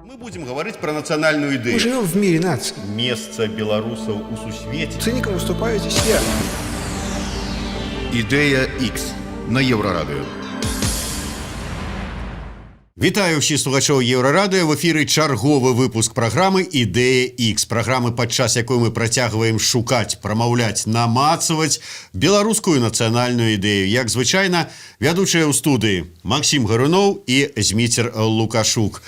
Мы будем говорить про национальную идею. Мы живем в мире наций. Место белорусов у сусвете. Цинником выступаю здесь я. Ідея X на Єврорадіо. Вітаю ўсіх слухачоў Еўрарадыё. В эфіры чарговы выпуск праграмы «Ідэя X». Праграмы, падчас якой мы працягваем шукаць, прамаўляць, намацаваць беларускую нацыянальную ідэю. Як звычайна, вядучыя ў студыі Максім Гаруноў і Зміцер Лукашук.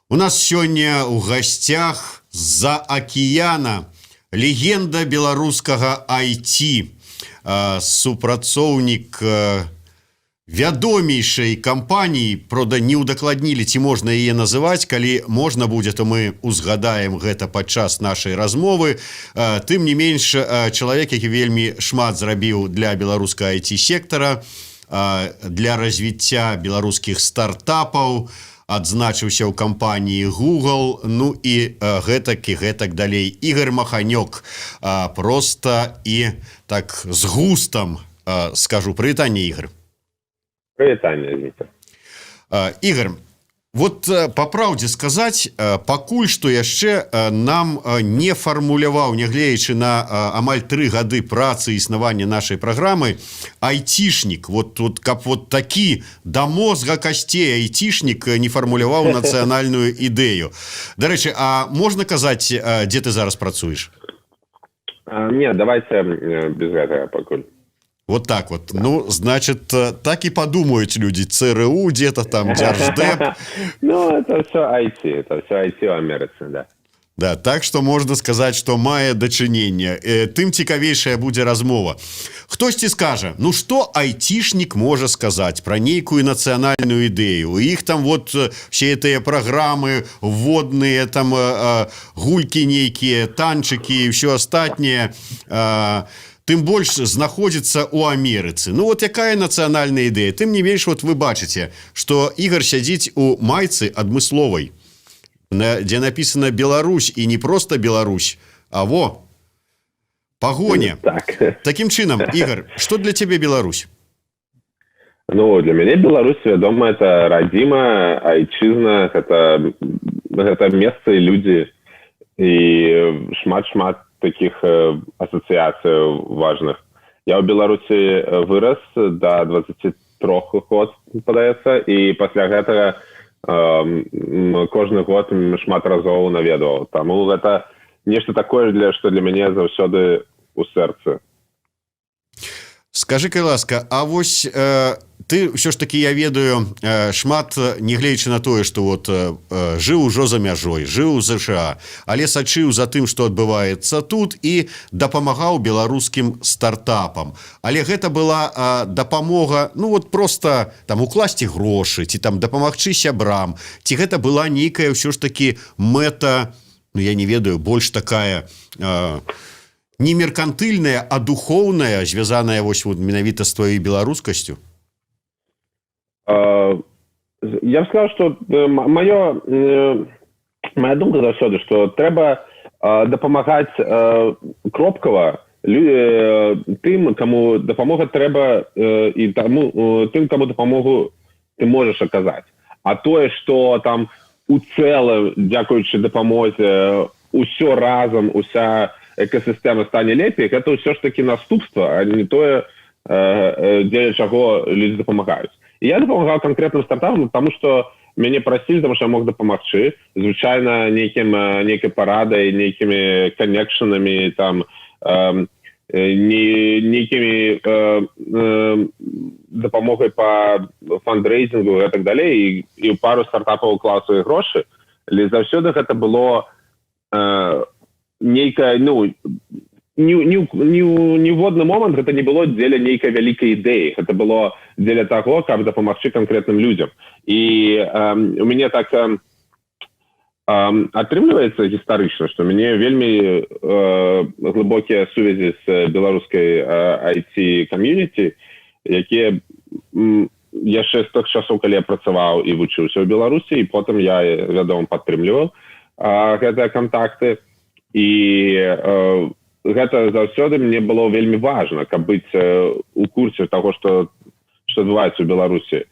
У нас сёння ў гасцях з-за акіяна легенда беларускага IT, супрацоўнік вядомейшай кампаніі, правда, не ўдакладнілі, ці можна яе называць. Калі можна будзе, то мы узгадаем гэта падчас нашай размовы. Тым не менш, чалавек, які вельмі шмат зрабіў для беларускага IT-сектара, для развіцця беларускіх стартапаў, адзначыўся ў кампаніі Google, ну і гэтак далей. Ігор Маханёк, проста і так з густам скажу. Прывітанне, Ігор. Прывітанне, Зміцер. Ігор, вот па праўдзе сказаць, пакуль што яшчэ нам не фармуляваў, нягледзячы на амаль 3 гады працы і існавання нашай праграмы, айцішнік, вот каб вот такі да мозга касцей айцішнік не фармуляваў нацыянальную ідэю. Дарэчы, а можна казаць, дзе ты зараз працуеш? Не, давайте без гэтага пакуль. Вот так вот. Ну, значит, так и подумают люди. ЦРУ где-то там, Держдеп. Ну, это все IT. Это все IT в Америце, да. Да, так что можно сказать, что мае дачынення. Тым цікавейшая будзе размова. Хтосьці скажа, ну что айтишник можа сказать про нейкую нацыянальную ідэю? У іх там вот все этыя праграмы вводныя, там гулькі нейкія, танчыкі і ўсё астатняе. Тым больш знаходзіцца ў Амерыцы. Ну вот якая нацыянальная ідэя? Тым не менш, вот вы бачыце, што Ігор сядзіць у майцы адмысловай, дзе напісана Беларусь, і не проста Беларусь, а во, пагоня. Так. Такім чынам, Ігор, што для цябе Беларусь? Ну, для мяне Беларусь, вядома, это радзіма, айчызна, гэта месца і людзі, і шмат таких ассоциаций важных. Я в Беларуси вырос до 23 год, падаецца, и после гэтага кожны год шмат разоў наведваў. Таму гэта нешта такое, што для мяне заўсёды у сэрцы. Скажи, ласка, а вось ты ўсё ж таки, я ведаю, шмат, нягледзячы на тое, што вот жыў ужо за мяжой, жыў у США, але сачыў за тым, што адбываецца тут, і дапамагаў беларускім стартапам. Але гэта была дапамога, ну вот просто там укласці грошы, ці там дапамагчы сябрам, ці гэта была нейкая ўсё ж таки мэта, ну я не ведаю, больш такая не меркантыльная, а духоўная, звязаная вось вот менавіта з твоей беларускасцю? Я б сказаў, што моя думка заўсёды, што трэба дапамагаць кропкава тым, каму дапамога трэба, і тым, каму дапамогу ты можаш аказаць. А тое, што там у цэлым, дзякуючы дапамозе, усё разам, уся экасістэма стане лепей, гэта ўсё ж такі наступства, а не тое, дзеля чаго людзі дапамагаюць. І я дапамагаў канкрэтным стартапам, таму што мяне прасілі, таму што я мог дапамагчы. Звычайна нейкай парадай, нейкімі канекшанамі, там, нейкімі дапамогай па фандрейзінгу і так далей, і ў пару стартапаў уклаў свае грошы. Але заўсёды гэта было нейкая, ну, ніводны момант гэта не было дзеля нейкай вялікай ідэі. Гэта было дзеля таго, каб дапамагчы канкрэтным людзям. І у мяне так атрымліваецца гістарычна, што мяне вельмі глыбокія сувязі з беларускай IT-камьюніці, якія яшчэ з тых часоў, калі я працаваў і вучыўся ў Беларусі, і потым я, вядома, падтрымліваў. гэтыя кантакты і гэта заўсёды мне было вельмі важна, каб быць у курсе таго, што адбываецца ў Беларусі.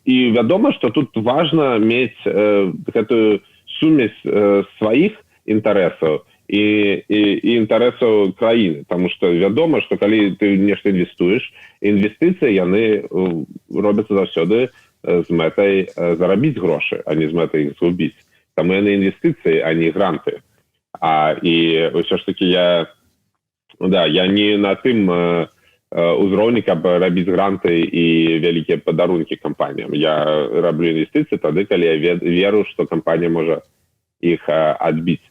І вядома, што тут важна мець гэтую сумесь сваіх інтарэсаў і інтарэсаў краіны, таму што вядома, што калі ты нешта інвестуеш, інвестыцыі яны робяцца заўсёды з мэтай зарабіць грошы, а не з мэтай іх згубіць. Таму яны інвестыцыі, а не гранты. І ўсё ж такі я не на тым узроўні, каб рабіць гранты і вялікія падарункі кампаніям. Я раблю інвестыцыі тады, калі я веру, што кампанія можа іх адбіць.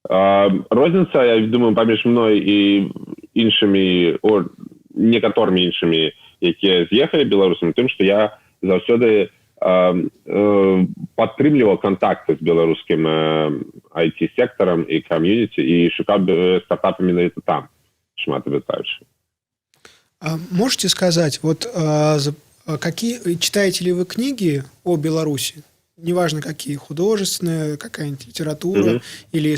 Розніца, я думаю, паміж мной і іншымі, некаторымі іншымі, якія з'ехалі беларусамі, тым, што я заўсёды падтрымліваў кантакты з беларускім IT-сектарам і кам'юніці і шукаў стартапы менавіта там, шмат абяцаючы. Можете сказать, вот какие читаете ли вы книги о Беларуси? Неважно какие, художественные, какая-нибудь литература или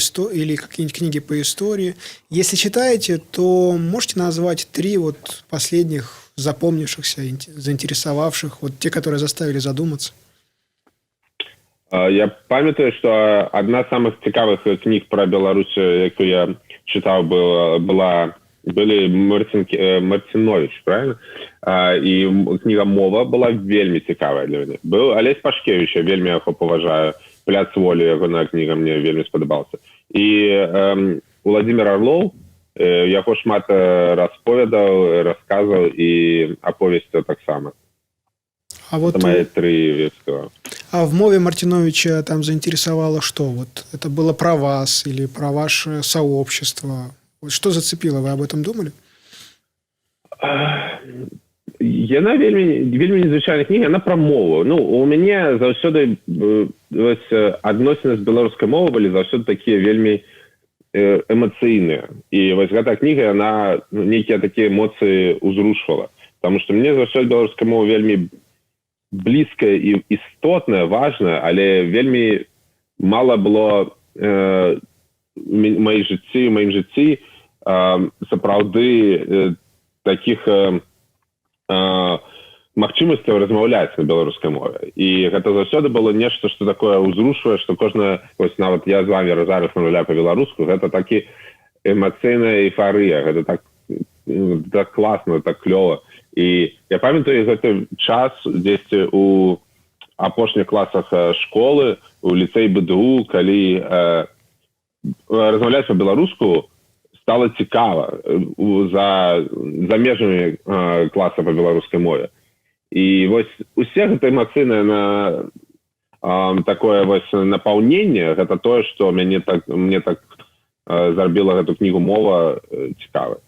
какие-нибудь книги по истории. Если читаете, то можете назвать 3 вот последних запомнившихся, заинтересовавших, вот те, которые заставили задуматься? Я памятаю, что одна з самых цікавых книг про Беларусь, яку я читал, были Мартинович, правильно? І книга «Мова» была вельмі цікавая для мяне. Был Олесь Пашкевич, я вельмі яго паважаю. «Пляц волі», ягоная книга мне вельмі спадабалася. І Владимир Орлов, яго шмат расповедаў, расказаў і аповесцяў таксама. А вот это мои 3 версии. А в «Мове» Мартиновича там заинтересовало что? Вот это было про вас или про ваше сообщество? Вот что зацепило? Вы об этом думали? Яна вельмі незвычайная кніга, яна пра мову. Ну, у мяне заўсёды адносіны з беларускай мовай былі заўсёды такія вельмі эмацыйныя. І вось гэтая кніга, яна нейкія такія эмоцыі ўзрушвала. Таму што мне заўсёды беларуская мова вельмі блізкая і істотная, важная, але вельмі мала было в маім жыцці сапраўды такіх магчымасцяў размаўляць на беларускай мове. І гэта заўсёды было нешта, што такое ўзрушвае, што кожнае, вось нават я з вамі зараз размаўляю па-беларуску, гэта такі эмацыйная эйфарыя, гэта так класна, так клёва. І я памятаю гэты час дзесьці у апошніх класах школы, у ліцэі БДУ, калі размаўляць па-беларуску стало цікава за межамі класа па беларускай мове. І вось усе гэта эмацыйнае такое вось напаўненне, гэта тое, што мне так зрабіла гэту кнігу «Мова» цікавай.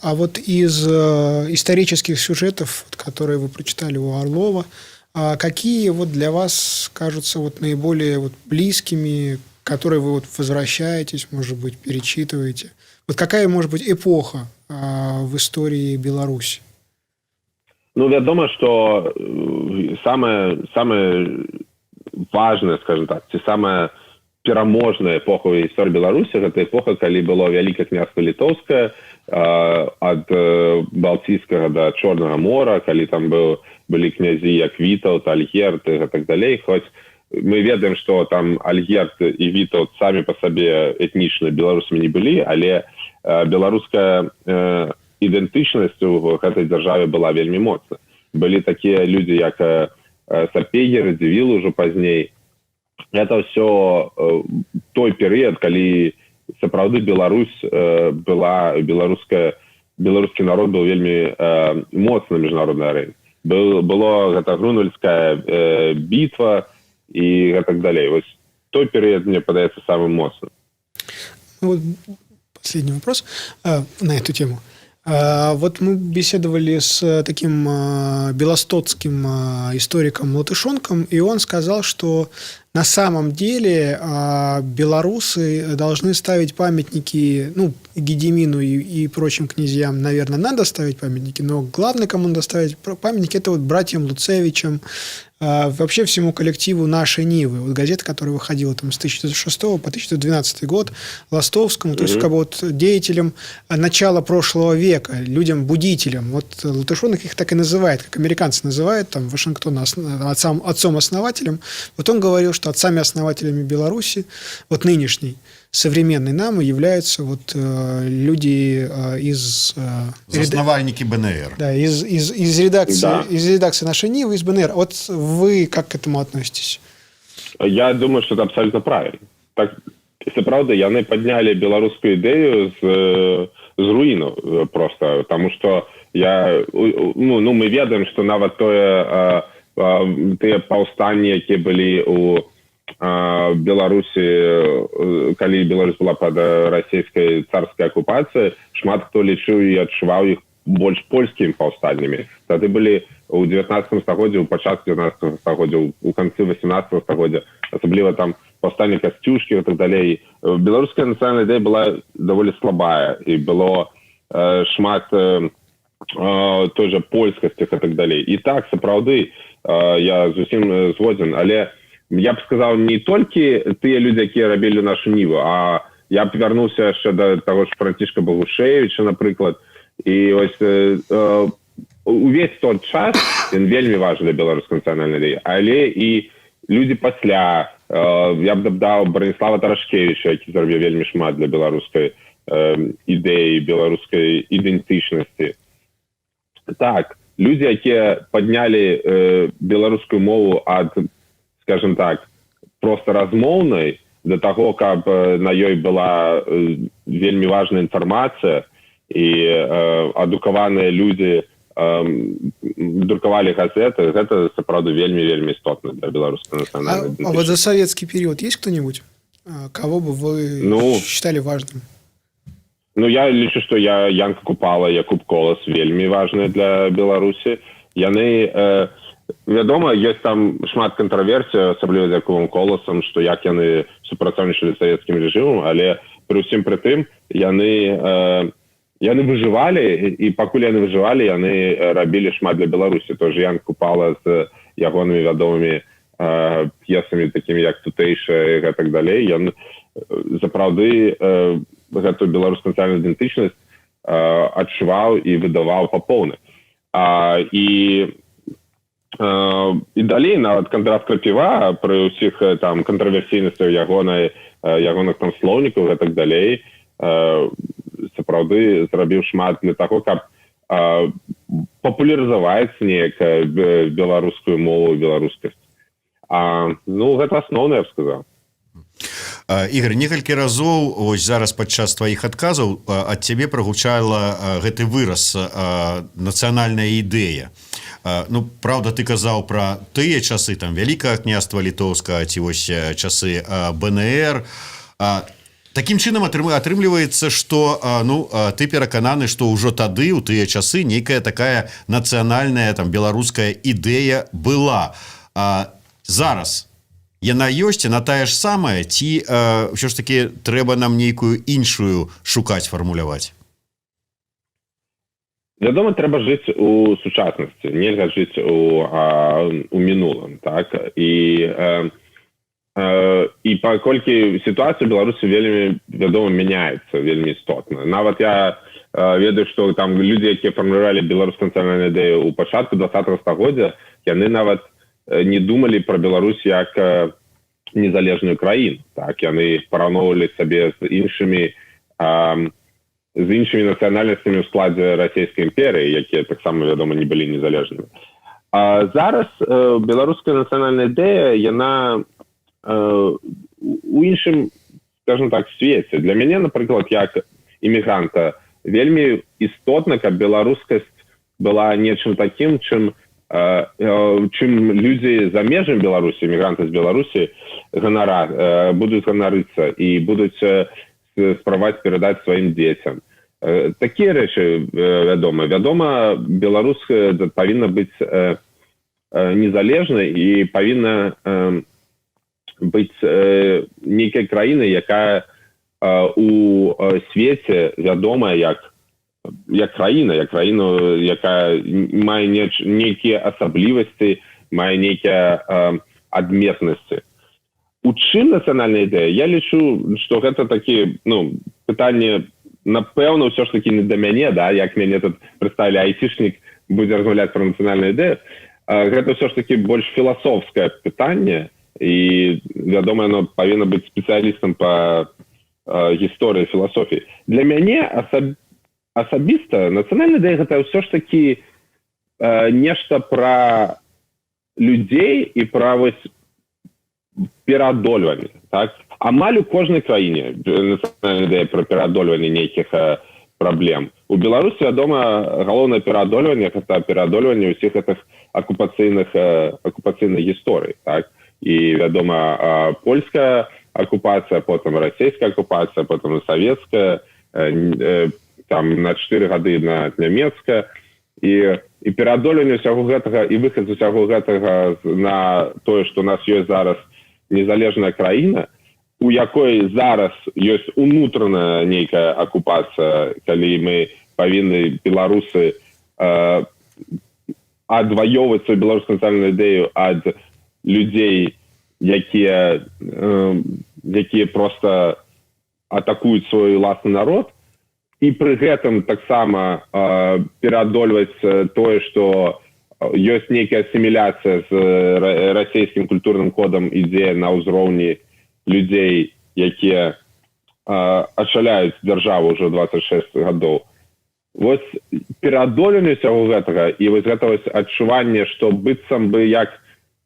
А вот из исторических сюжетов, которые вы прочитали у Орлова, какие вот для вас кажутся вот наиболее вот близкими, которые вы вот возвращаетесь, может быть, перечитываете? Вот какая, может быть, эпоха в истории Беларуси? Ну, вядома, что самая важная, скажем так, ці самая пераможная эпоха ў гісторыі Беларусі, гэта эпоха, калі было Вялікае княства Літоўскае ад Балтійскага да Чорнага мора, калі там былі князі як Вітаўт, Альгерд і так далей. Хоць мы ведаем, што там Альгерд і Вітаўт самі па сабе этнічна беларусамі не былі, але беларуская ідэнтычнасць у гэтай дзяржаве была вельмі моцна. Былі такія людзі, як Сапегі, Радзівіл ужо пазней. Это ўсё той перыяд, калі сапраўды Беларусь была, беларускі народ быў вельмі моцны на міжнароднай арэне. Было гэта Грунвальдская бітва і гэтак далей. Вось той перыяд, мне падаецца, самым моцным. Вот последний вопрос на эту тему. Вот мы беседовали с таким белостоцким историком Латышонком, и он сказал, что на самом деле белорусы должны ставить памятники, ну, Гедемину и прочим князьям, наверное, надо ставить памятники, но главное, кому надо ставить памятники, это вот братьям Луцевичам, вообще всему коллективу «Нашей Нивы». Вот газета, которая выходила там с 1906 по 1912 год, Ластовскому, то есть как бы вот деятелям начала прошлого века, людям-будителям. Вот Латышонок их так и называет, как американцы называют, там, Вашингтон отцом-основателем. Вот он говорил, что отцами-основателями Беларуси, вот нынешней, современной нам являются вот люди из... Основальники БНР. Да, из редакции «Нашей Нивы», из БНР. Вот вы как к этому относитесь? Я думаю, что это абсолютно правильно. Так, это правда, яны подняли белорусскую идею з руіну просто, потому что мы ведаем, что нават тыя паўстанні, якія былі у Беларусі, калі Беларусь была под расійскай царскай акупацыяй, шмат хто лічыў і адчуваў іх больш польскімі паўстаннямі. Тады былі у 19 стагоддзі, у пачатку 19 стагоддзя, у канцы 18 стагоддзя, асабліва там паўстанне Касцюшкі і так далей. Беларуская нацыянальная ідэя была даволі слабая, і было шмат той жа польскасці і так далей. І так, сапраўды, я зусім згодзін, але я б сказаў, не толькі тыя людзі, якія рабілі нашу ніву, а я б вярнуўся яшчэ да таго ж Францішка Багушевіча, напрыклад, і ось увесь тот час ён вельмі важны для беларускай нацыянальнай ідэі, але і людзі пасля, я б дадаў Браніслава Тарашкевіча, які зрабіў вельмі шмат для беларускай ідэі, беларускай ідэнтычнасці. Так, людзі, якія паднялі беларускую мову ад, скажем так, просто размоўнай до того, каб на ёй была вельмі важная інфармацыя і адукаваныя людзі друкавалі газеты, гэта сапраўды вельмі істотна для беларускай нацыянальнай ідэнтычнасці. А вот за советский период есть кто-нибудь, кого бы вы считали важным? Я лічу, што Янка Купала, Якуб Колас вельмі важныя для Беларусі. Яны, вядома, ёсць там шмат кантраверсій, асабліва з Якубам Коласам, што як яны супрацоўнічалі з савецкім рэжымам, але пры ўсім пры тым яны выжывалі, і пакуль яны выжывалі, яны рабілі шмат для Беларусі. Той же Янка Купала з ягонымі вядомымі п'есамі, такімі як «Тутэйшая» і гэтак далей. Ён сапраўды гэтую беларускую нацыянальную ідэнтычнасць адчуваў і выдаваў па поўнай. І далей нават Кандрат Крапіва пры ўсіх там кантраверсійнасцях ягоных там слоўнікаў і так далей сапраўды зрабіў шмат для таго, каб папулярызаваць неяк беларускую мову, беларускасць. Гэта асноўнае, я б сказаў. Ігор, некалькі разоў ось зараз падчас тваіх адказаў ад цябе прагучала гэты выраз нацыянальная ідэя. Праўда, ты казаў пра тыя часы, там, Вялікага княства Літоўскага, ці вось часы БНР. Такім чынам атрымліваецца, што ты перакананы, што ўжо тады, у тыя часы, нейкая такая нацыянальная, там, беларуская ідэя была. Зараз яна ёсць, яна тая ж самая, ці ўсё ж такі трэба нам нейкую іншую шукаць, фармуляваць? Вядома, трэба жыць у сучаснасці, нельга жыць у мінулым, так? І паколькі сітуацыя ў Беларусі вельмі, вядома, мяняецца вельмі істотна. Нават я ведаю, што там людзі, якія фармулявалі беларускую нацыянальную ідэю ў пачатку 20-го стагоддзя, яны нават не думалі пра Беларусь як незалежную краіну. Так, яны параўноўвалі сабе з іншымі нацыянальнасцямі ў складзе расійскай імперыі, якія таксама, вядома, не былі незалежнымі. Зараз беларуская нацыянальная ідэя, яна у іншым, скажем так, свеце. Для мяне, напрыклад, як імігранта, вельмі істотна, каб беларускасць была нечым такім, чым людзі за межамі Беларусі, імігранты з Беларусі будуць ганарыцца і будуць спрабаваць перадаць сваім дзецям. Такія рэчы, вядома. Вядома, Беларусь павінна быць незалежнай і павінна быць нейкай краінай, якая у свеце вядомая як краіна, якая мае нейкія асаблівасці, мае нейкія адметнасці. У чым нацыянальная ідэя? Я лічу, што гэта такі, пытанне, напэўна, ўсё ж такі не да мяне, да, як мяне тут прадставілі, айцішнік будзе размаўляць пра нацыянальную ідэю. Гэта ўсё ж такі больш філасофскае пытанне, і, вядома, яно павінна быць спецыялістам па гісторыі, філасофіі. Для мяне асабіста нацыянальная ідэя гэта ўсё ж такі нешта пра людзей і пра пераадольванне. Так? Амаль у кожнай краіне нацыянальная ідэя пра пераадольванне нейкіх праблем. У Беларусі, вядома, галоўнае пераадольванне гэта пераадольванне ўсіх гэтых акупацыйных гісторый. Так? І, вядома, польская акупацыя, потым расійская акупацыя, потым савецкая, там на 4 гады на нямецкая. І пераадольванне ўсяго гэтага і выхад з усяго гэтага на тое, што у нас ёсць зараз незалежная краіна, у якой зараз ёсць унутраная нейкая акупацыя, калі мы павінны, беларусы, адваёўваць сваю беларускую нацыянальную ідэю ад людзей, якія проста атакуюць свой уласны народ, і пры гэтым таксама пераадольваць тое, што ёсць нейкая асіміляцыя з расійскім культурным кодам ідзе на ўзроўні людзей, якія ачаляюць дзяржаву ўжо 26 гадоў. Вось пераадоленне ўсяго гэтага і вось гэта адчуванне, што быццам бы як,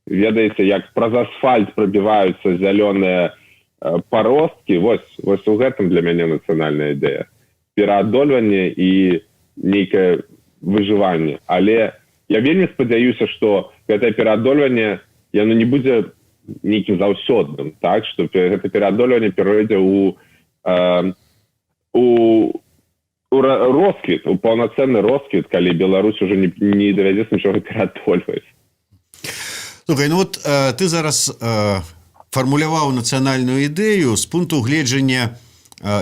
ведаеце, як праз асфальт прабіваюцца зялёныя паросткі, вось у гэтым для мяне нацыянальная ідэя. Пераадольванне і нейкае выжыванне. Але я вельмі спадзяюся, што гэтае пераадольванне, яно не будзе нейкім заўсёдным, так? Што гэта пераадольванне перайдзе ў росквіт, у паўнацэнны росквіт, калі Беларусь уже не давядзецца нічога пераадольваць. Слухай, ты зараз фармуляваў нацыянальную ідэю з пункту гледжання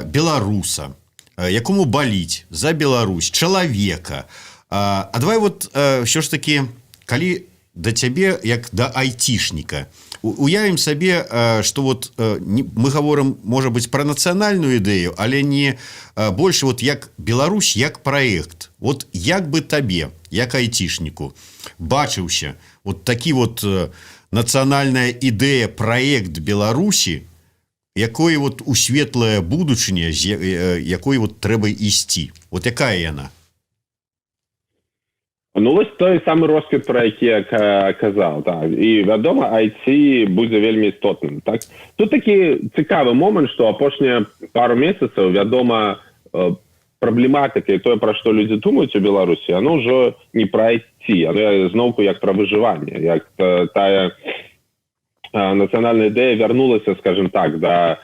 беларуса, якому баліць за Беларусь, чалавека. А давай ўсё ж такі, калі да цябе, як да айцішніка, уявім сабе, што мы гаворым, можа быць, пра нацыянальную ідэю, але не больш як Беларусь, як праект. Як бы табе, як айцішніку, бачыўся такі нацыянальная ідэя, праект Беларусі, якой у светлае будучыня, якой трэба ісці. Якая яна? Вось той самы росквіт, пра які я казаў. Так. І, вядома, IT будзе вельмі істотным. Так? Тут такі цікавы момант, што апошнія пару месяцаў, вядома, праблематыка і тое, пра што людзі думаюць у Беларусі, оно ўжо не пра IT, оно зноўку як пра выжыванне, як тая нацыянальная ідэя вярнулася, скажем так, да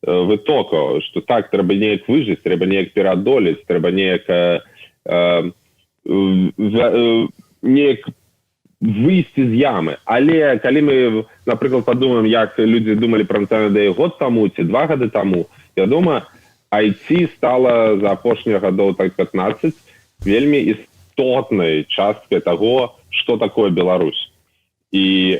вытокаў, што так, трэба неяк выжыць, трэба неяк пераадолець, трэба неяк выйсці з ямы. Але калі мы, напрыклад, падумаем, як людзі думалі пра нацыянальную ідэю год таму ці 2 гады таму, вядома, IT стала за апошнія гадоў 15 вельмі істотнай часткай таго, што такое Беларусь. І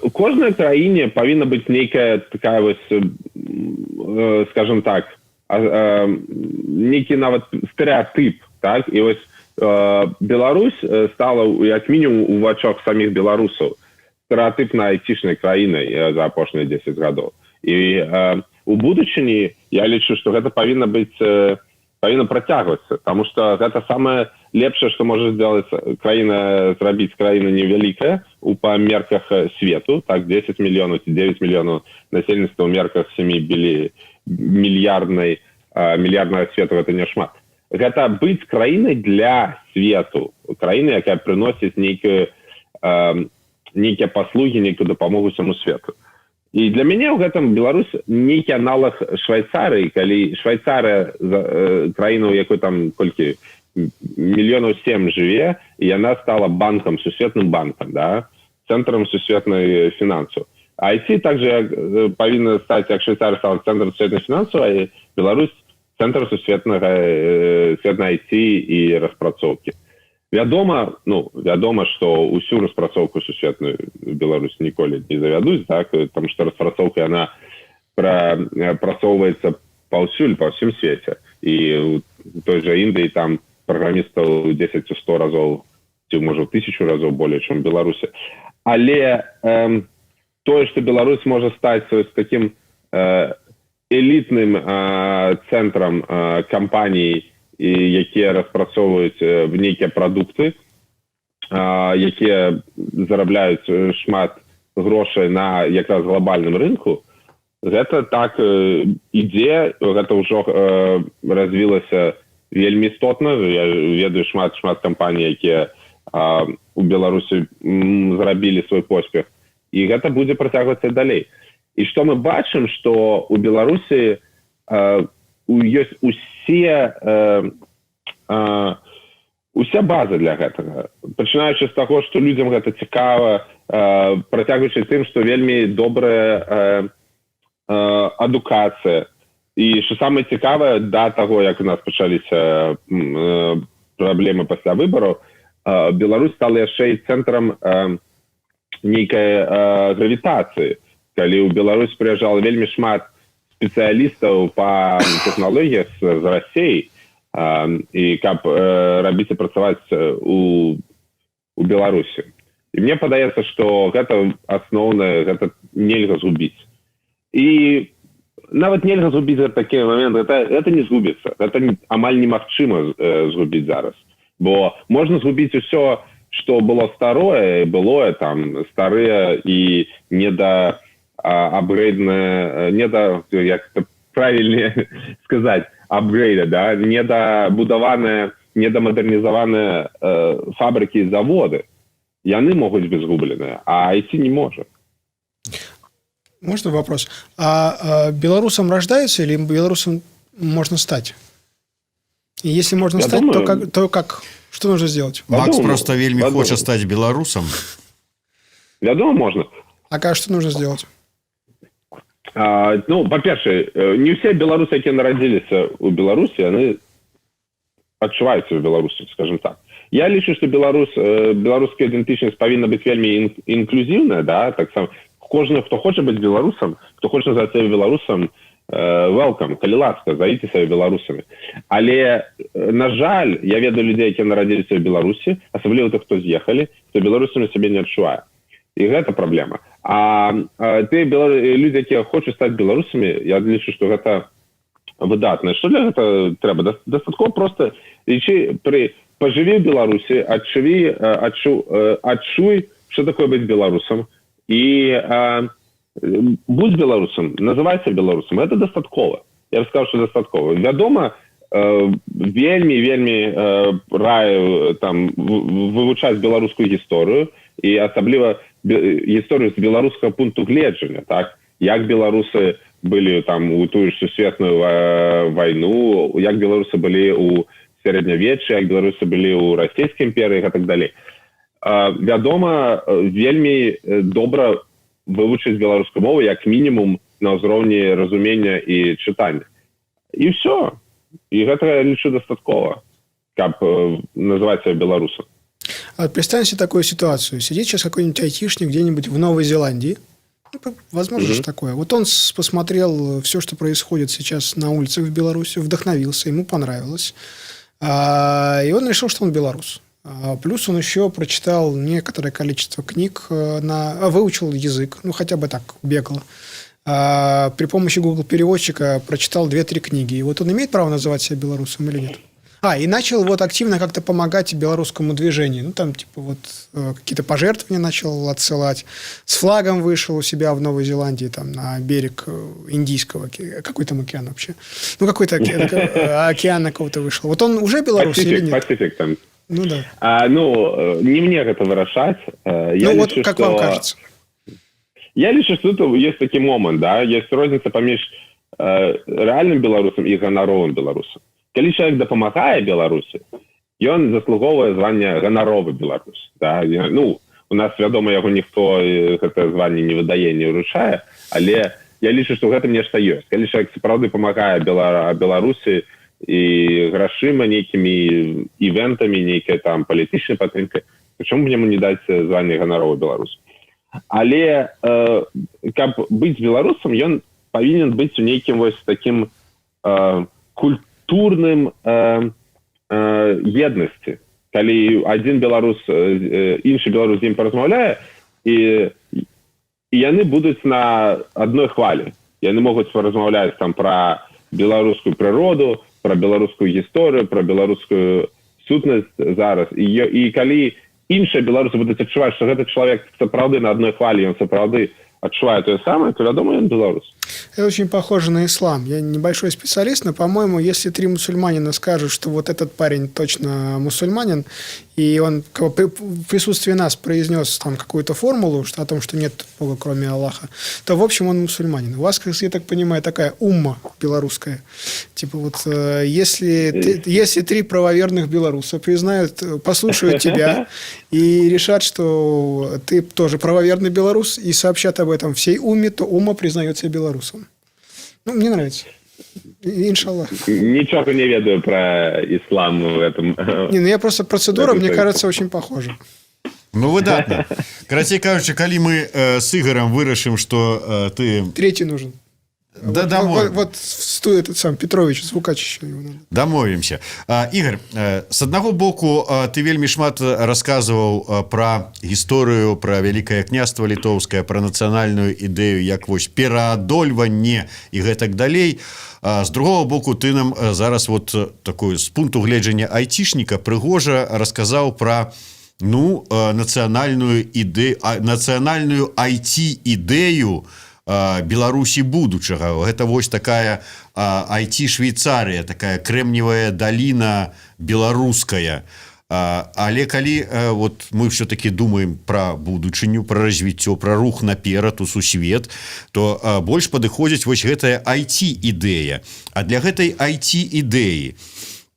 у кожнай краіне павінна быць нейкая такая скажем так, нейкі нават стэрэатып, так? І вось Беларусь стала, як мінімум, у вачах саміх беларусаў стэрэатыпнай айцішнай краінай за апошнія 10 гадоў. І у будучыні я лічу, што гэта павінна працягвацца, таму што гэта самае лепшае, што можа зрабіць краіна невялікая у памерках свету, так, 10 мільёнаў ці 9 мільёнаў насельніцтва ў мерках 7 мільярднага свету, гэта не шмат. Гэта быць краінай для свету, краіна, якая прыносіць нейкія паслугі, нейкую дапамогу саму свету. І для мяне ў гэтым Беларусь нейкі аналаг Швайцарыі, калі Швайцарыя, краіна, у якой там колькі мільёнаў 7 жыве, і яна стала банкам, сусветным банкам, да? цэнтрам сусветнай фінансаў. IT также павінна стаць, як Швейцарыя стала цэнтрам сусветнай фінансаў, а Беларусь цэнтр сусветнай IT і распрацоўкі. Вядома, што ўсю распрацоўку сусветную Беларусь ніколі не завядуць, так, тому што распрацоўка яна прасоўваецца паўсюль, па ўсім свеце. І у той жа Індыі там праграмістаў 10-100 разоў, ці можа 1000 разоў болей, чым у Беларусі. Але тое, што Беларусь можа стаць такім элітным цэнтрам кампаній, якія распрацоўваюць нейкія прадукты, якія зарабляюць шмат грошай на якраз глобальным рынку, гэта так ідзе, гэта ўжо развілася вельмі істотна. Я ведаю шмат кампаній, якія у Беларусі зрабілі свой поспех. І гэта будзе працягвацца далей. І што мы бачым, што у Беларусі ёсць уся база для гэтага. Пачынаючы з таго, што людзям гэта цікава, працягваючы тым, што вельмі добрая адукацыя. І што самае цікавае, да таго, як у нас пачаліся праблемы пасля выбараў, Беларусь стала яшчэ і цэнтрам нейкай гравітацыі. Калі ў Беларусь прыязджала вельмі шмат спецыялістаў па тэхналогіях з Расіі, і каб рабіць і працаваць у Беларусі. І мне падаецца, што гэта асноўнае, гэта нельга згубіць. І нават нельга згубіць такі момент, гэта не згубіцца. Гэта амаль немагчыма згубіць зараз. Бо можна згубіць усё, што было старое, былое, там, старыя і апгрейднае, як это правильнее сказаць, апгрейда, да, недабудаваныя, недамадэрнізаваныя фабрыкі і заводы. Яны могуць быць згубленыя, а IT не можа. Можно вопрос? А белорусом рождаются или белорусом можно стать? И если можно стать, то как? Что нужно сделать? Макс просто вельмі хоча стаць беларусам. Вядома, можна. А что нужно сделать? Па-першае, не ўсе беларусы, якія нарадзіліся ў Беларусі, яны адчуваюцца ў Беларусі, скажем так. Я лічу, што беларуская ідэнтычнасць павінна быць вельмі інклюзіўная, да, так само. Кожны, хто хоча быць беларусам, хто хоча называць сябе беларусам, welcome, калі ласка, зовите сябе беларусамі. Але, на жаль, я ведаю людзей, якія нарадзіліся ў Беларусі, асабліва тых, хто з'ехалі, хто беларусамі сябе не адчувае. І гэта праблема. А тыя людзі, якія хочуць стаць беларусамі, я лічу, што гэта выдатна. Што для гэта трэба? Дастаткова проста пажыві ў Беларусі, адчуй, што такое быць беларусам, і будь беларусам, называйся беларусам. Это дастаткова. Я б сказаў, што дастаткова. Вядома, вельмі раю вывучаць беларускую гісторыю і асабліва гісторыю з беларускага пункту гледжання, так? Як беларусы былі там у тую ж сусветную вайну, як беларусы былі у сярэднявеччы, як беларусы былі ў расійскай імперыі і так далей. Вядома, вельмі добра вывучыць беларускую мову як мінімум на ўзроўні разумення і чытання. І ўсё. І гэта, я лічу, дастаткова, каб называць себя беларусам. А представьте себе такую ситуацию. Сидит сейчас какой-нибудь айтишник где-нибудь в Новой Зеландии. Возможно же такое. Вот он посмотрел все, что происходит сейчас на улицах в Беларуси, вдохновился, ему понравилось. И он решил, что он белорус. Плюс он еще прочитал некоторое количество книг, выучил язык, ну хотя бы так, бегло. При помощи Google переводчика прочитал 2-3 книги. И вот он имеет право называть себя белорусом или нет? И начал вот активно как-то помогать белорусскому движению. Ну, там, типа, вот какие-то пожертвования начал отсылать. С флагом вышел у себя в Новой Зеландии, там, на берег Индийского океана. Какой там океан вообще? Ну, какой-то океан на кого-то вышел. Вот он уже белорус или нет? Пацифик там. Ну, да. Не мне это вырашать. Ну, вот как вам кажется? Я лічу, что тут есть такой момент, да, есть розница поміж реальным белорусом и гоноровым белорусом. Калі человек дапамагае Беларусі, ён заслуговвае звання ганаровы беларус. Да? Ну, у нас, вядома, яго ніхто гэта званне не выдае, не ўручае, але я лічу, што гэтым нешта ёсць. Калі чалавек сапраўды памагае Беларусі і грашыма, нейкімі івентамі, нейкай там палітычнай падтрымкай, то чаму б яму не даць званне ганаровы беларус? Але каб быць беларусам, ён павінен быць у нейкім вось такім культурным еднасці. Калі адзін беларус, іншы беларус з ім паразмаўляе, і яны будуць на адной хвалі. Яны могуць паразмаўляць там пра беларускую прыроду, пра беларускую гісторыю, пра беларускую сутнасць зараз. І калі іншыя беларусы будуць адчуваць, што гэты чалавек сапраўды на адной хвалі, ён сапраўды отчуваю то же самое, то, я думаю, он белорус. Это очень похоже на ислам. Я небольшой специалист, но, по-моему, если 3 мусульманина скажут, что вот этот парень точно мусульманин, и он в присутствии нас произнес там какую-то формулу о том, что нет Бога, кроме Аллаха, то, в общем, он мусульманин. У вас, я так понимаю, такая умма белорусская. Типа вот если 3 правоверных белоруса признают, послушают тебя и решат, что ты тоже правоверный белорус, и сообщат об этом всей умме, то умма признается белорусом. Ну, мне нравится. Иншаллах. Ничего не ведаю про ислам в этом. Не, ну я просто процедура, мне кажется, очень похожа. Ну, выдатно. Карацей кажучы, калі мы с Игорем вырашым, что ты... 3 нужен. Да, домой. Вот стоит этот сам Петрович, звукач еще его надо. Дамовімся. Ігор, с аднаго боку, ты вельмі шмат расказваў пра гісторыю, пра Вялікае княства літоўскае, пра нацыянальную ідэю, як вось пераадольванне і гэтак далей. З другого боку, ты нам зараз вот такой з пункту гледжання айцішніка прыгожа расказаў пра нацыянальную ідэю, нацыянальную айці-ідэю Беларусі будучага. Гэта вось такая айці-швейцарыя, такая крэмневая даліна беларуская. Але калі вот мы все-таки думаем пра будучыню, пра развіццё, пра рух наперад у сусвет, то больш падыходзіць вось гэтая айці-ідэя. А для гэтай айці-ідэі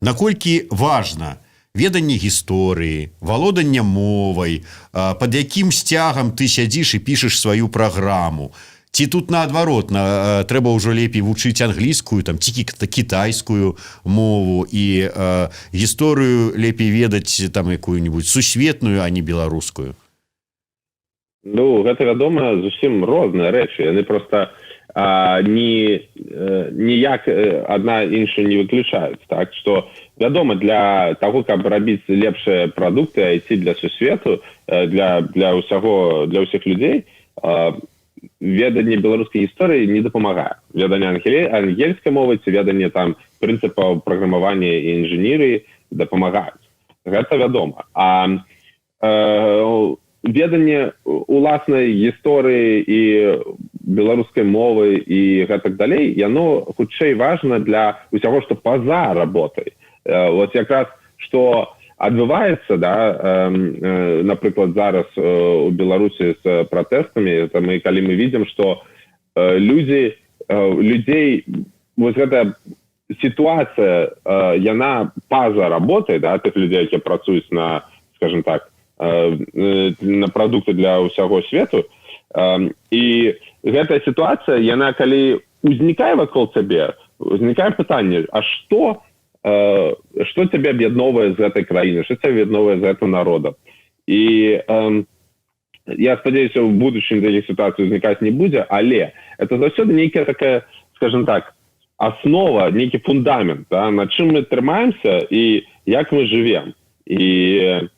наколькі важна веданне гісторыі, валоданне мовай, пад якім сцягам ты сядзіш і пішаш сваю праграму, ці тут наадварот, трэба ўжо лепей вучыць англійскую, там, ці кітайскую мову і гісторыю лепей ведаць там якую-нибудь сусветную, а не беларускую? Ну, гэта, вядома, зусім розныя рэчы. Яны проста ніяк адна іншую не выключаюць. Так што, вядома, для таго, каб рабіць лепшыя прадукты айці для сусвету, для ўсіх людзей, веданне беларускай гісторыі не дапамагае. Веданне ангельскай мовы ці веданне там прынцыпаў праграмавання і інжынерыі дапамагаюць. Гэта вядома. А веданне уласнай гісторыі і беларускай мовы і гэтак далей, яно хутчэй важна для усяго, што па-за работай. Вот якраз, што адбываецца, да, напрыклад, зараз у Беларусі з пратэстамі, калі мы видим, што людзей, вось гэта сітуацыя, яна па-за работай, да, тых людзей, якія працуюць на, скажем так, на прадукты для ўсяго свету, і гэтая сітуацыя, яна калі узнікае вакол цябе, узнікае пытанне, а што цябе аб'ядноўвае з гэтай краіны, што цябе аб'ядноўвае з гэтым народам. І я спадзяюся, у будучым такіх сітуацый узнікаць не будзе, але это заўсёды нейкая такая, скажем так, аснова, нейкі фундамент, да, на чым мы трымаемся і як мы жывем. І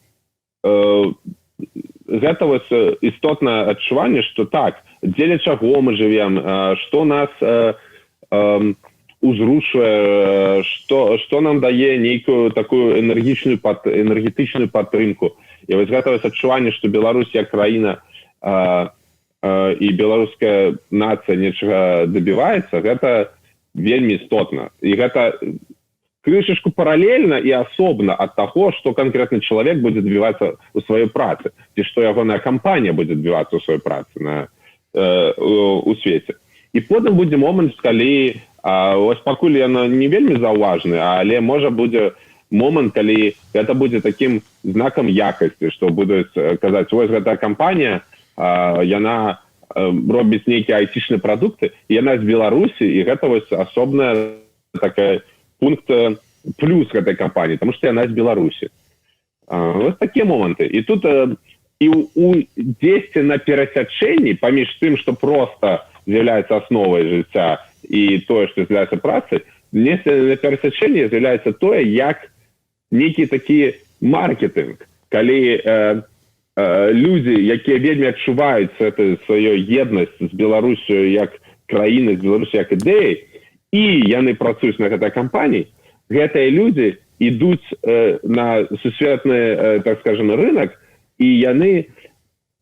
гэта вось істотнае адчуванне, што так, дзеля чаго мы жывем, што нас узрушвае, што нам дае нейкую такую энергетычную падтрымку. І вось гэта вось адчуванне, што Беларусь як краіна і беларуская нацыя нечага дабіваецца, гэта вельмі істотна. І гэта крышачку паралельна і асобна ад таго, што канкрэтны чалавек будзе дабівацца ў сваёй працы, ці што ягоная кампанія будзе дабівацца ў сваёй працы у свеце. І потым будзе момант, калі ось пакуль яно не вельмі заўважны, але можа будзе момант, калі гэта будзе такім знакам якасці, што будуць казаць, вось гэтая кампанія, яна робіць нейкія айцішныя прадукты, яна з Беларусі, і гэта вось асобная такая пункт плюс гэтай кампаніі, тому што яна з Беларусі. Вось такія моманты. І тут і у дзесьці на перасячэнні паміж тым, што проста з'яўляецца асновай жыцця і тое, што з'яўляецца працай, на перасячэнні з'яўляецца тое, як нейкі такі маркетинг, калі людзі, якія вельмі адчуваюць сваю еднасць з Беларусю як краіны, з Беларусю як ідэі, і яны працуюць на гэтай кампаніі, гэтыя людзі ідуць на сусветны, так скажем, рынок, і яны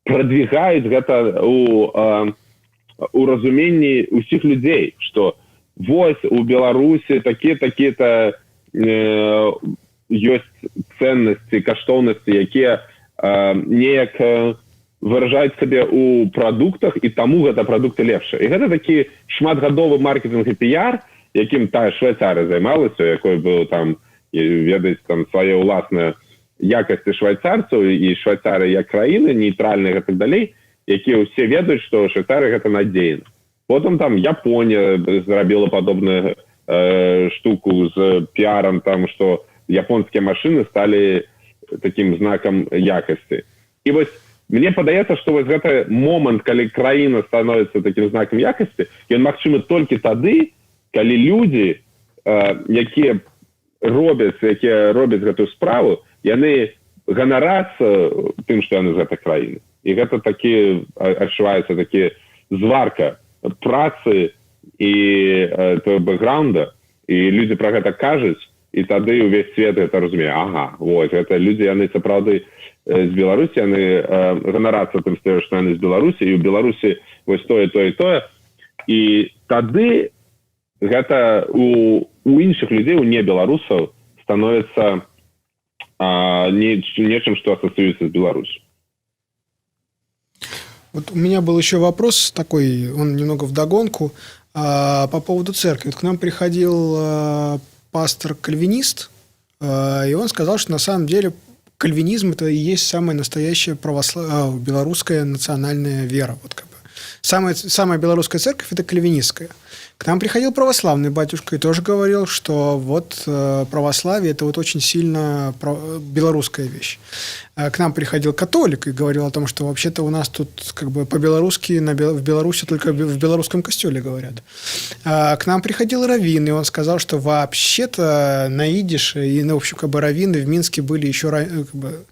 прадвігаюць гэта у разуменні ўсіх людзей, што вось у Беларусі такія-то ёсць ценнасці, каштоўнасці, якія неяк выражаюць сабе ў прадуктах, і таму гэта прадукты лепшыя. І гэта такі шматгадовы маркетинг і піяр, якім тая Швейцарыя займалася, якой быў там, ведаць, там свае ўласныя якасці швейцарцаў і Швейцарыя як краіны, нейтральныя і так далей, якія ўсе ведаюць, што Швейцарыя гэта надзейна. Потым там Японія зрабіла падобную штуку з піарам, там, што японскія машыны сталі таким знакам якасці. І вось мне падаецца, што вось гэты момант, калі краіна становіцца таким знакам якасці, ён магчымы толькі тады, калі людзі, якія робяць гэтую справу, яны ганарацца тым, што яны з гэтай краіны. І гэта такі адчуваецца такі зварка працы і бэкграунда, і людзі пра гэта кажуць, і тады ўвесь свет гэта разумее. Ага, вось, гэта людзі, яны сапраўды з Беларусі, яны ганарацца тым, што яны з Беларусі, і ў Беларусі вось тое. І тады гэта у іншых людзей, у небеларусаў, становіцца нечым, што асацыюецца з Беларусью. Вот у меня был еще вопрос такой, он немного вдогонку, по поводу церкви. Вот к нам приходил пастор-кальвинист, и он сказал, что на самом деле кальвинизм это и есть самая настоящая белорусская национальная вера. Вот как бы. Самая белорусская церковь это кальвинистская. К нам приходил православный батюшка и тоже говорил, что вот православие это вот очень сильно белорусская вещь. К нам приходил католик и говорил о том, что вообще-то у нас тут как бы по-белорусски в Беларуси только в белорусском костеле говорят. К нам приходил раввин, и он сказал, что вообще-то на идише и, в общем, как бы раввины в Минске были еще как бы,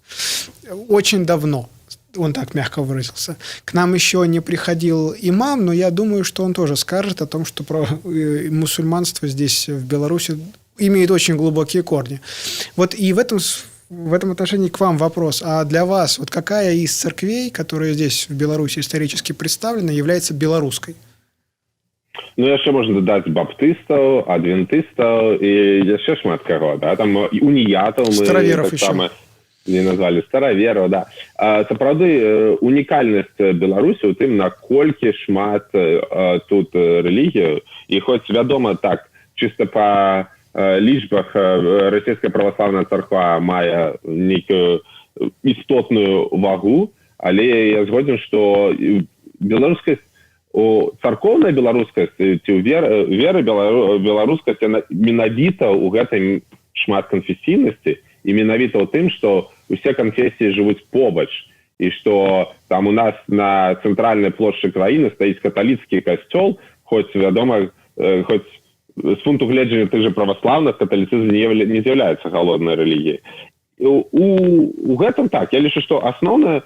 очень давно. Он так мягко выразился. К нам еще не приходил имам, но я думаю, что он тоже скажет о том, что мусульманство здесь, в Беларуси, имеет очень глубокие корни. Вот и в этом отношении к вам вопрос. А для вас, вот какая из церквей, которые здесь, в Беларуси, исторически представлены, является белорусской? Ну, яшчэ можна дадаць баптыстаў, адвентыстаў і яшчэ шмат каго, да? Там уніятаў мы староверов так само не назвалі, староверов, да. Сапраўды, унікальнасць Беларусі ў тым, наколькі шмат тут рэлігію, і хоць вядома так, чыста па лічбах расійская праваслаўная царква мае нейкую істотную вагу, але я згодзін, што беларускасць, царкоўная беларускасць ці вера беларускасць, яна менавіта ў гэтай шматканфесійнасці, і менавіта ў тым, што усе канфесіі жывуць побач, і што там у нас на цэнтральнай плошчы краіны стаіць каталіцкі касцёл, хоць, вядома, хоць з пункту гледжання тых жа праваслаўных каталіцызм не з'яўляецца галоўнай рэлігіяй. У гэтым так, я лічу, што асноўная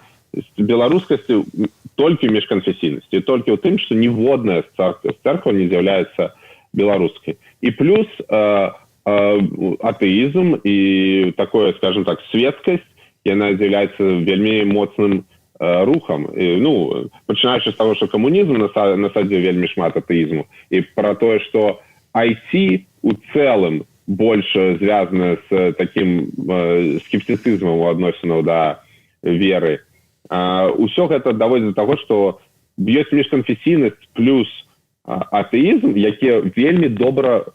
беларускасці толькі ў міжканфесійнасці, толькі ў тым, што ніводная з цэркваў не з'яўляецца беларускай. І плюс атэізм і такое, скажем так, светскасць, яна з'яўляецца вельмі моцным рухам. Ну, пачынаючы з таго, што камунізм насадзіў вельмі шмат атэізму, і пра тое, што IT у цэлым больш звязана з такім скептыцызмам у адносінаў да веры. Усё гэта даводзіць да таго, што ёсць міжканфесійнасць плюс атэізм, якія вельмі добра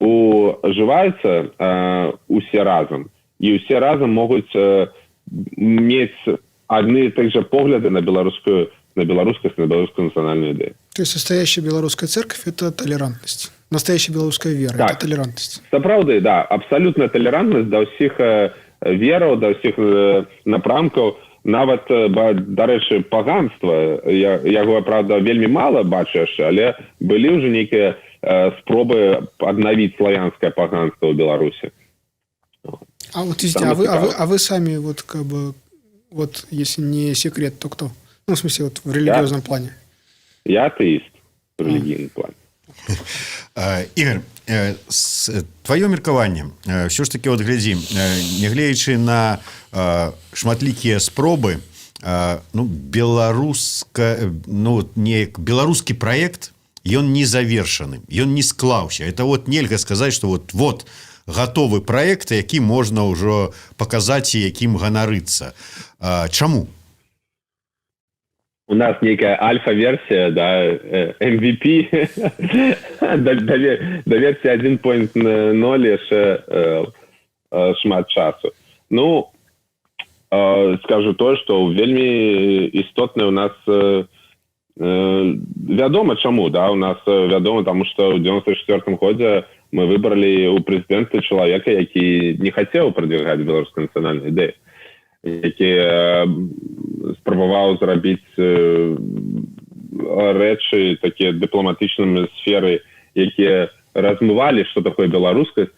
уживаюцца усе разам, і усе разам могуць мець адны і тых жа погляды на беларускую нацыянальную ідэю. То есть настоящая белорусская церковь – это толерантность. Настоящая белорусская вера – Так. это толерантность. Сапраўды, да, абсалютная талерантнасць да ўсіх вераў, да ўсіх напрамкаў, нават, дарэчы, паганства, яго, правда, вельмі мала бачу яшчэ, але былі ўжо нейкія спробы аднавіць славянскае паганство ў Беларусі. А вот извините, а вы сами, вот как бы, вот если не секрет, то кто? Ну, в смысле, вот в религиозном плане. Я атэіст у рэлігійным плане. Ігор, твоё меркаванне, ўсё ж таки, вот глядзі, нягледзячы на шматлікія спробы, беларускі праект, ён не завершаны, ён не склаўся. Это вот нельга сказаць, што вот гатовы праект, які можна ўжо паказаць і якім ганарыцца. Чаму? У нас некая альфа-версия, да, MVP, до версии 1.0 яшчэ шмат часу. Ну, скажу то, что вельмі істотна у нас вядома чаму, да, у нас вядома, потому что в 94-м годзе мы выбрали у прэзідэнта чалавека, які не хацеў прадвигаць беларускую нацыянальную ідэю, які спрабаваў зрабіць рэчы такія дыпламатычнымі сферы, якія размывалі, што такое беларускасць,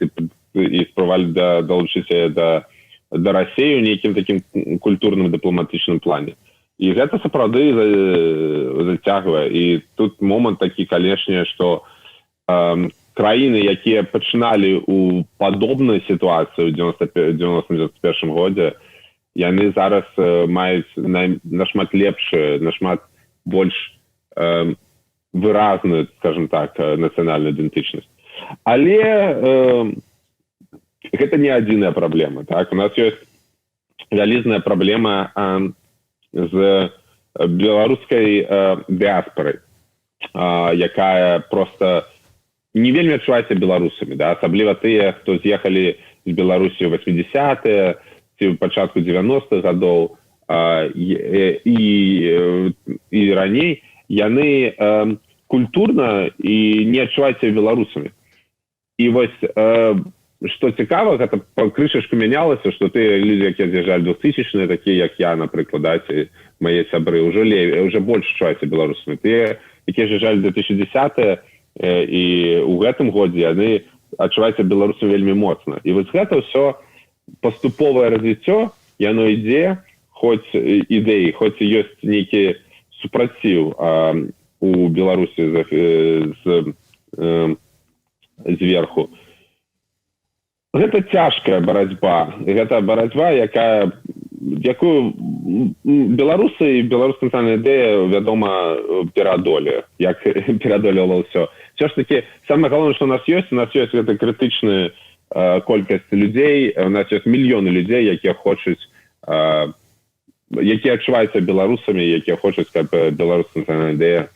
і спрабавалі далучыць да Расіі ў нейкім такім культурным дыпламатычным плане. І гэта сапраўды зацягвае. І тут момант такі, канешне, што краіны, якія пачыналі у падобнай сітуацыі ў 91 годзе, яны зараз маюць нашмат лепшую, нашмат больш выразную, скажем так, нацыянальную ідэнтычнасць. Але гэта не адзіная праблема. Так? У нас ёсць вялізная праблема з беларускай дыаспорай, якая просто не вельмі адчуваецца беларусамі, да? Асабліва тыя, хто з'ехалі з Беларусі ў 80-е, ці ў пачатку 90-х гадоў і раней, яны культурна і не адчуваюцца беларусамі. І вось, што цікава, гэта крышачку мянялася, што тыя людзі, якія з'язджалі 2000-е, такія, як я, напрыклад, да, ці мае сябры, ўжо больш адчуваюцца беларусамі. Тыя, якія з'язджалі 2010-е, і ў гэтым годзе яны адчуваюцца беларусамі вельмі моцна. І вось гэта ўсё паступовае развіццё, яно ідзе, хоць ідэі, хоць ёсць нейкі супраціў у Беларусі зверху. Гэта цяжкая барацьба. Гэта барацьба, якую беларусы і беларуская нацыянальная ідэя, вядома, пераадолее, як пераадолела ўсё. Все ж таки, самое галоўнае, што у нас ёсць гэта крытычная колькасць людзей, у нас ёсць мільёны людзей, якія хочуць, якія адчуваюцца беларусамі, якія хочуць, каб беларуская нацыянальная ідэя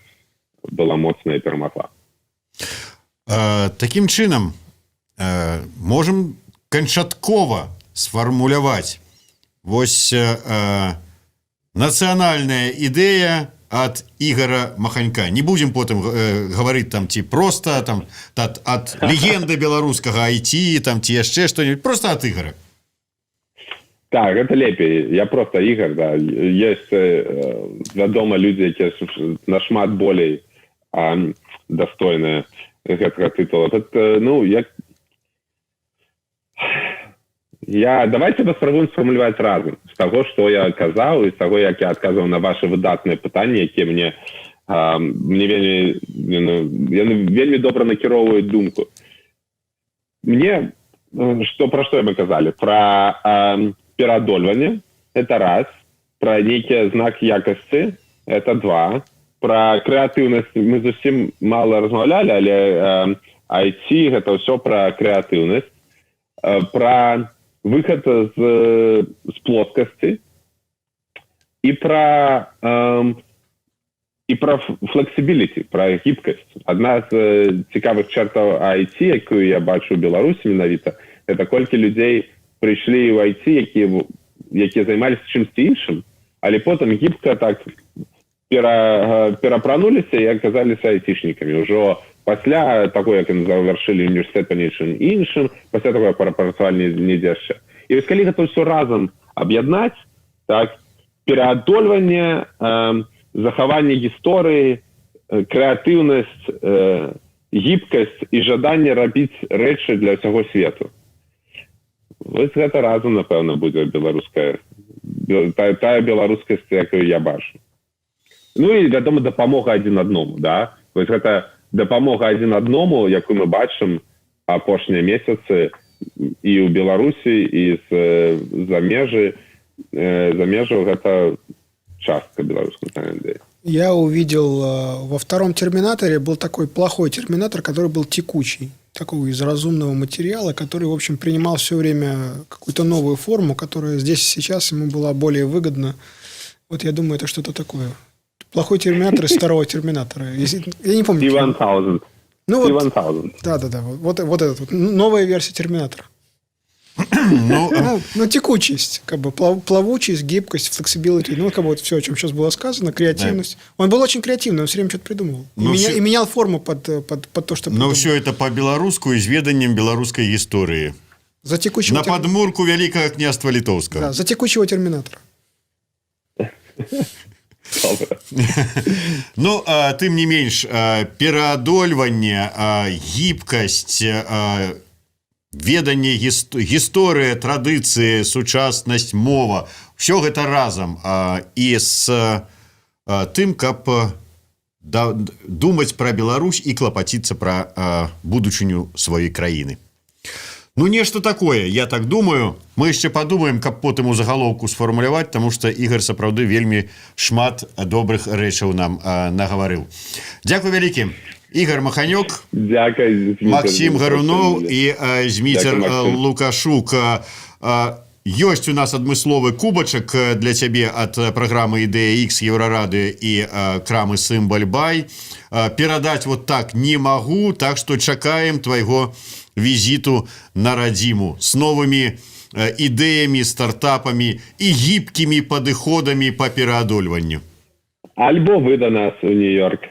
была моцная і перамагла. Такім чынам, можам канчаткова сфармуляваць вось нацыянальная ідэя ад Ігора Маханька. Не будзем потым гаварыць там ці проста там ад легенды беларускага IT там ці яшчэ што-нибудь, проста ад Ігора. Так, гэта лепей. Я проста Ігор, да. Ёсць, вядома, людзі, якія нашмат болей дастойныя гэтага тытула. Давайте паспрабуем сфармуляваць разам з таго, што я казаў, і з таго, як я адказваў на ваши выдатныя пытанні, якія мне вельмі добра накіроўваюць думку. Пра што мы казалі? Пра пераадольванне – это раз. Пра нейкі знак якасці – это два. Пра крэатыўнасць мы зусім мала размаўлялі, але IT – гэта ўсё пра крэатыўнасць. Пра выход з плоскасці і пра і про flexibility, про гібкость. Одна з цікавих чертаў IT, якую я бачу ў Беларусі менавіта, это колькі людзей прыйшлі ў IT, якія займаліся чымсьці іншым, але потым гібка так перапрануліся і аказаліся айцішнікамі. Ужо пасля таго, як яны завяршылі універсітэт па нечым іншым, пасля таго, як працавалі недзе яшчэ. І вось калі гэта ўсё разам аб'яднаць, так, пераадольванне, захаванне гісторыі, крэатыўнасць, гібкасць і жаданне рабіць рэчы для ўсяго свету. Вось гэта разам, напэўна, будзе беларуская, тая беларускасць, якую я бачу. Ну і, вядома, дапамога адзін адному, да? Вось гэта дапамога адзін адному, якую мы бачым апошнія месяцы і ў Беларусі, і за межаў гэта частка белорусской национальной идеи. Я увидел во втором «Терминаторе» был такой плохой терминатор, который был текучий. Такого из разумного материала, который, в общем, принимал все время какую-то новую форму, которая здесь и сейчас ему была более выгодна. Вот я думаю, это что-то такое. Плохой терминатор из второго «Терминатора». Я не помню. T-1000. Ну, T-1000. Да. Вот этот вот. Новая версия «Терминатора». Ну, текучесть, как бы плавучесть, гибкость, flexibility, ну, как бы вот все, о чем сейчас было сказано, креативность. Да. Он был очень креативный, он все время что-то придумывал. И менял форму под то, что придумал. Но все это по-белоруску и с веданием белорусской истории. За текущего на подмурку Великого княжества Литовского. Да, за текущего терминатора. Ну, тым не менш, пераадольванне, гибкость, веданне гісторыя, традыцыі, сучаснасць, мова, все гэта разам і з тым, каб думаць пра Беларусь і клапаціцца пра будучыню сваёй краіны. Ну, нешта такое, я так думаю. Мы яшчэ падумаем, каб потым у загалоўку сфармуляваць, таму што Ігар сапраўды вельмі шмат добрых рэчаў нам нагаварыў. Дзякуй вялікі. Ігор Маханюк, Максим Гаруноў і Зміцер Лукашук. Ёсць у нас адмысловы кубачак для цябе ад праграмы «Ідэя Х», Еўрарадыё і крамы «Сімбаль Бай». Перадаць вот так не магу, так што чакаем твайго візіту на радзіму з новымі ідэямі, стартапамі і гібкімі падыходамі па пераадольванню. Альбо вы да нас у Нью-Йорк.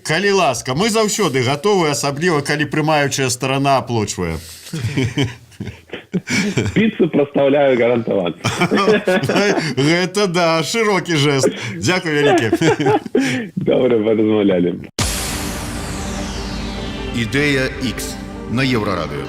Калі ласка, мы заўсёды гатовы, асабліва калі прымаючая старана аплочвае. Піцу пастаўляю гарантавана. Гэта да, шырокі жэст. Дзякуй вялікі. Добра, паразмаўлялі. Ідэя Х на Еўрарадыё.